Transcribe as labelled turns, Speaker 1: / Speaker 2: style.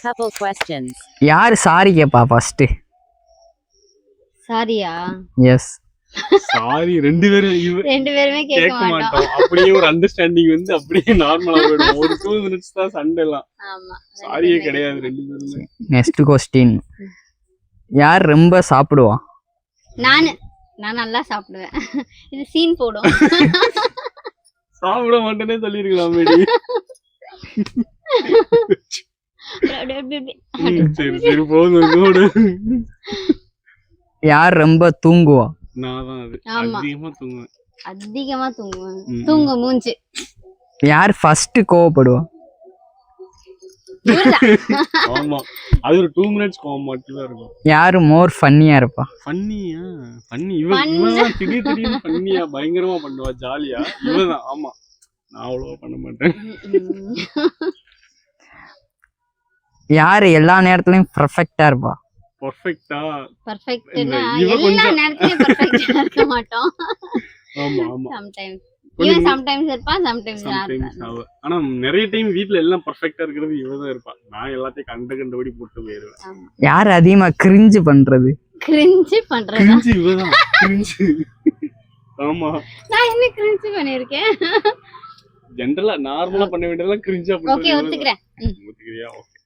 Speaker 1: Couple questions.
Speaker 2: யார் sorry கேப்பா first?
Speaker 3: சாரியா?
Speaker 2: S.
Speaker 4: Sorry ரெண்டு பேருமே
Speaker 3: கேட்க
Speaker 4: கேட்க
Speaker 3: மாட்டோம்.
Speaker 4: மாட்டோம். அப்படியே ஒரு அண்டர்ஸ்டாண்டிங் வந்து அப்படியே நார்மலா போயிடும். ஒரு 2 minutes தான் சண்டை எல்லாம்.
Speaker 3: ஆமா.
Speaker 4: சாரியே கிடையாது ரெண்டு பேருமே.
Speaker 2: Next question. யார் ரொம்ப சாப்பிடுவா?
Speaker 3: நான் நல்லா சாப்பிடுவேன். இது சீன் போடும்.
Speaker 4: சாப்பிட மாட்டேனே சொல்லிருக்கலாம் மேடி. சரி போதும்.
Speaker 2: யார் ரொம்ப தூங்குவா?
Speaker 4: நான் தான் அது.
Speaker 3: ஆமா.
Speaker 4: அதிகமா தூங்குவேன்.
Speaker 3: தூங்க மூஞ்சி.
Speaker 2: யார் ஃபர்ஸ்ட் கோவப்படுவா?
Speaker 4: ஆமா. அது ஒரு 2 minutes கோவம் மட்டும் தான் இருக்கும்.
Speaker 2: யார் மோர் ஃபன்னியா இருப்பா?
Speaker 4: ஃபன்னியா? ஃபன்னி இவன் திடீர்னு ஃபன்னியா பயங்கரமா பண்ணுவா ஜாலியா. இவதான் ஆமா. நான் அவ்வளவா பண்ண மாட்டேன்.
Speaker 2: யார் எல்லா நேரத்துலயும் பெர்ஃபெக்ட்டா இருப்பா?
Speaker 4: பெர்ஃபெக்ட்டா
Speaker 3: பெர்ஃபெக்ட்னா
Speaker 4: இவ
Speaker 3: எல்லா நேரத்துலயும் பெர்ஃபெக்ட்டா இருக்க மாட்டோம்.
Speaker 4: ஆமா ஆமா.
Speaker 3: சம்டைம்ஸ் இவன் சம்டைம்ஸ் இருப்பான், சம்டைம்ஸ்
Speaker 4: ஆனா நிறைய டைம் வீட்ல எல்லாம் பெர்ஃபெக்ட்டா இருக்கிறது இவதான் இருப்பா. நான் எல்லாத்தையும் கண்டபடி போட்டு போயிருவேன்.
Speaker 2: யார் அதிகமா கிரிஞ்சு பண்றது?
Speaker 3: கிரிஞ்சு பண்றதா?
Speaker 4: கிரிஞ்சு இவதான். கிரிஞ்சு. ஆமா.
Speaker 3: நான் என்ன கிரிஞ்சு பண்ணிருக்கேன்?
Speaker 4: ஜெனரலா நார்மலா பண்ண வேண்டியதெல்லாம் கிரிஞ்சா பண்ணுவேன்.
Speaker 3: ஓகே ஒத்துக்கிறேன்.
Speaker 4: ஒத்துக்கிறியா? ஓகே.